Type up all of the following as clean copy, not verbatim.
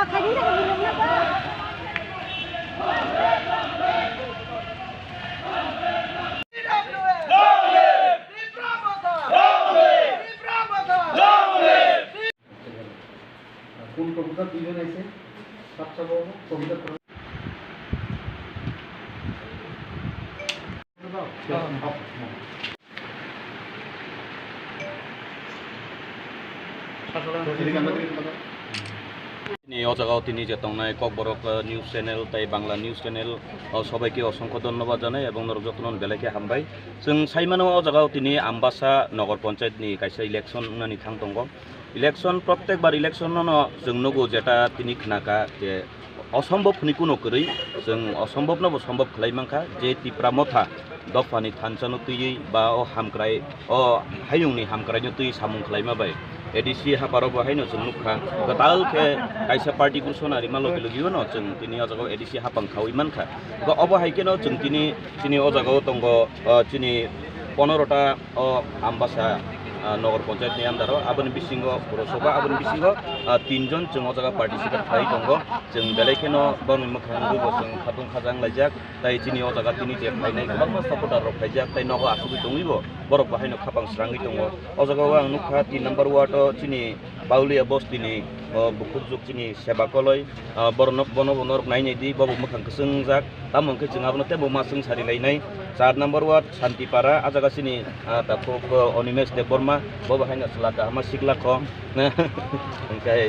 কোন কবিতা দুজন আছে সবচেয়ে বড় কবিতা অজাগাও তিনি যে তংনায় ককবরক নিউজ চ্যানেল তাই বাংলা নিউজ চ্যানেল সবাইকে অসংখ্য ধন্যবাদ জানাই এবং নরযত্ন বেলাকে হামবাय जों साइमानो अजागाव তিনি आमबासा नगर पन्चायतनि कायसा इलेक्शन नानि थां दङ इलेक्शन प्रत्येकबार इलेक्शन जों नगौ जेटा তিনি खोनाका जे असम्भव निकुनो करै जों असम्भवनो सम्भव खालायमांखा जे तिप्रा मथा दफानि थानसानो तुयै बा अ हामक्राय अ हायुंनि हामक्रायनो तुयै सामुं खालायमाबाय एडिसि हापाराव बाहायनो जों नुखा गतालके कायसा पार्टी गुसनारि मालगे लगियो न जों तिनि अजागाव एडिसि हापां खावै मानखा अबहायकेनो जों तिनि अजागाव दङ तिनि 15टा आमबासा नगर पन्चायत नि आन्दाराव आबोनि बिसिङाव पुरसभा आबोनि बिसिङाव 3 जन जों अजागा पार्टिसिपेट खालाय दङ जों बेलायखेनो बनि मोखांबो जों खाथुं खाजां लायजाक ताइ तिनि अजागा तिनि जे फायनाय गोबां सपोर्टार रक फायजाक ताइ नगो आसुबि दङिबो बरक बाहायनो खापां स्राङै दङ अजागाव आं नुखा 3 नम्बर वार्ड तिनि बाउलिया बस्तिनि बुकुर जुगतिनि सेबाकलय बन नायनायदि बबो मोखां गोसों जाक तामंके जों आबनो तेबो मासुं सारिलायनाय 4 नम्बर वार्ड शान्तिपारा आजागासिनि ताखौ अनिमेश देबबर्मा बबो हायनो सलाका हामा सिगलाख ओंखाय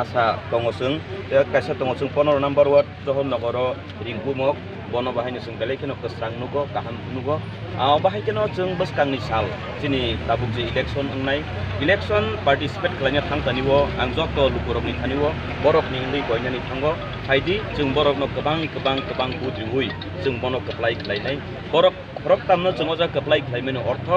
आसा दङसों कायसा दङसों 15 नम्बर वार्ड जहरनगर रिंकुमक बन बाहायनो जों बेलायखेनो गोस्रां नुगो गाहाम नुगो बाहायखेनो जों बसकांनि साल दिनै दाबुक जे इलेक्शन पार्टिसिपेट खालायनो थांतानिवो आं जत लुकुरकनि थानिवो बरकनि उन्दै गयनानि थांगो फायदि जों बरकनो गोबां बुद्रिहुइ जों बन कप्लाय खालायनाय बरक तामनो जों अजा कप्लाय खालायमेनो अर्थ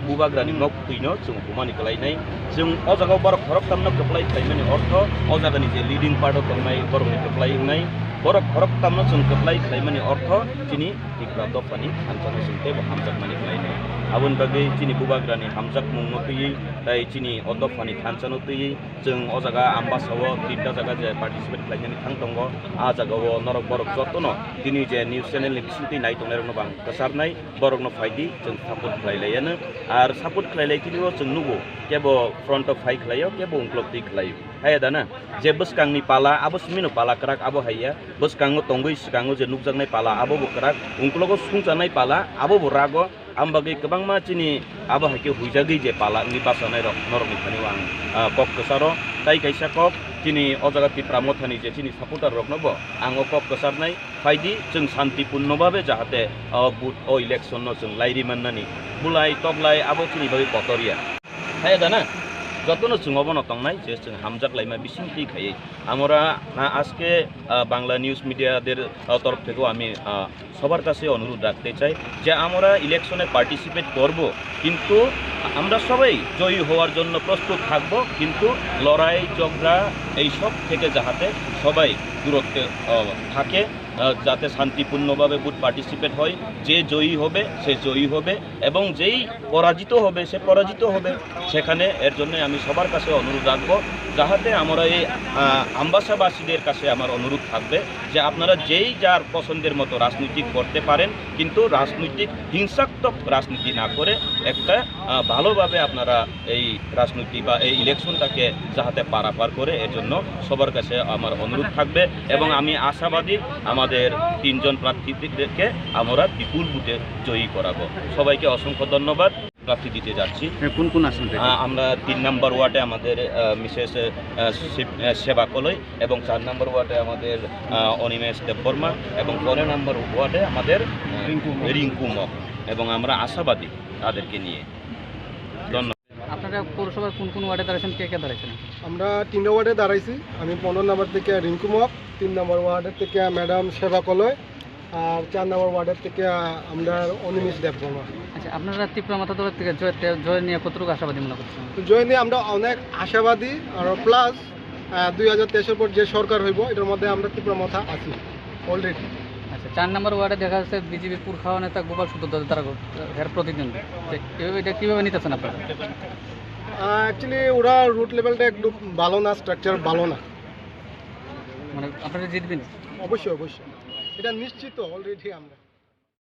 बुबाग्रानि नक फैनो जों बुमानि खालायनाय जों अजागाव बरक तामनो कप्लाय खालायमेनो अर्थ अजागानि जे लिडिं पार्ट दंनाय बरकनि कप्लाय होनाय बरक तामनो जों कप्लाय खालायमेनो अर्थ दिनै तिग्रा दफानि हामजानो जों तेबो हामजाक मानि खालायनाय आबोन बागै दिनै बुबाग्रानि हामजाक मुंनो फैयै ताइ दिनै अदफानि थानसानो फैयै जों अजागा आमबासाव 3टा जागा जे पार्टिसिपेट खालायनानै थां दङ आ जागाव नरक बरक जतनो दिनै जे निउज चेनेलनि बिसिंथि नाय दंनायनो बां गोसारनाय बरकनो फायदि जों सापर्ट खालायलायानो आरो सापर्ट खालायलायथिनिबो जों नुगो केबो फ्रन्ट अफ फाइ खालायो केबो उनक्लक दै खालायो हाया दाना जे बसकांनि पाला आबो सिमिनो पाला क्राक आबो हाया बसकांगो तंगै सिगाङो जे नुकजांनाय पाला आबो क्राक उनक्लगो सुंजानाय पाला आबो रागो आमबागै गोबां मानसिनि आबो हाके हुइजागै जे पाला नि बासानाय नरकनि थानिव आं कक कसारो ताइ कायसा कक दिनै अजागा तिप्रा मथानि जे दिनै सापर्टार रकनबो आं कक कसारनाय फायदि जों शान्तिपूर्णभावे जाहाथे बुथ इलेक्शन जों लायरि माननानि बुलाय तगलाय आबो दिनै बागै बतरिया हाया दाना যতনো চুঙবন তংনাই যে जों হামজাক লাইমা বিশিংতি খাইয়ে আমরা আজকে বাংলা নিউজ মিডিয়াদের তরফ থেকেও আমি সবার কাছে অনুরোধ রাখতে চাই যে আমরা ইলেকশনে পার্টিসিপেট করব কিন্তু আমরা সবাই জয়ী হওয়ার জন্য প্রস্তুত থাকব কিন্তু লড়াই ঝগড়া এই সব থেকে যাতে সবাই দূরত্বে থাকে যাতে শান্তিপূর্ণভাবে বুথ পার্টিসিপেট হয় যে জয়ী হবে সে জয়ী হবে এবং যেই পরাজিত হবে সে পরাজিত হবে সেখানে এর জন্য আমি সবার কাছে অনুরোধ রাখব যাতে আমরা এই আম্বাসাবাসীদের কাছে আমার অনুরোধ থাকবে যে আপনারা যেই যার পছন্দের মতো রাজনীতি করতে পারেন কিন্তু রাজনৈতিক হিংসাত্মক রাজনীতি না করে একটা ভালোভাবে আপনারা এই রাজনীতি বা এই ইলেকশনটাকে যাতে পারাপার করে এর জন্য সবার কাছে আমার অনুরোধ থাকবে এবং আমি আশাবাদী আমাদের 3 জন প্রার্থীদেরকে আমরা বিপুল ভোটে জয়ী করাবো সবাইকে অসংখ্য ধন্যবাদ প্রার্থী দিতে যাচ্ছি কোন আসন থেকে আমরা 3 নম্বর ওয়ার্ডে আমাদের মিসেস সেবাকলয় এবং 4 নম্বর ওয়ার্ডে আমাদের অনিমেশ দেববর্মা এবং 15 নম্বর ওয়ার্ডে আমাদের রিঙ্কুমক এবং আমরা আশাবাদী তাদেরকে নিয়ে ধন্যবাদ আপনারা পৌরসভার কোন ওয়ার্ডে দাঁড়াইছেন কে দাঁড়াইছেন আমরা 3 ওয়ার্ডে দাঁড়াইছি আমি 15 নম্বর থেকে রিঙ্কুমক 3 নম্বর ওয়ার্ডের থেকে ম্যাডাম সেবাকলয় আর 4 নম্বর ওয়ার্ডের থেকে আমরা অনিমেষ দেববর্মা। আচ্ছা আপনারা ত্রিপুরা মাথা দলের থেকে জয় নিয়ে কতটুকু আশাবাদী মনে করছেন? জয় নিয়ে আমরা অনেক আশাবাদী আর প্লাস 2023 পর যে সরকার হইব এটার মধ্যে আমরা ত্রিপুরা মাথা আছি অলরেডি। আচ্ছা 4 নম্বর ওয়ার্ডে দেখা যাচ্ছে বিজেপি পুরখাওয়া নেতা গোপাল সূত্র তারা প্রতিদ্বন্দ্বী এটা কীভাবে নিতেছেন আপনারা? অ্যাকচুয়ালি ওরা রুট লেভেলটা একটু ভালো না, স্ট্রাকচার ভালো না, মানে আপনারা জিতবেন? অবশ্যই অবশ্যই, এটা নিশ্চিত অলরেডি আমরা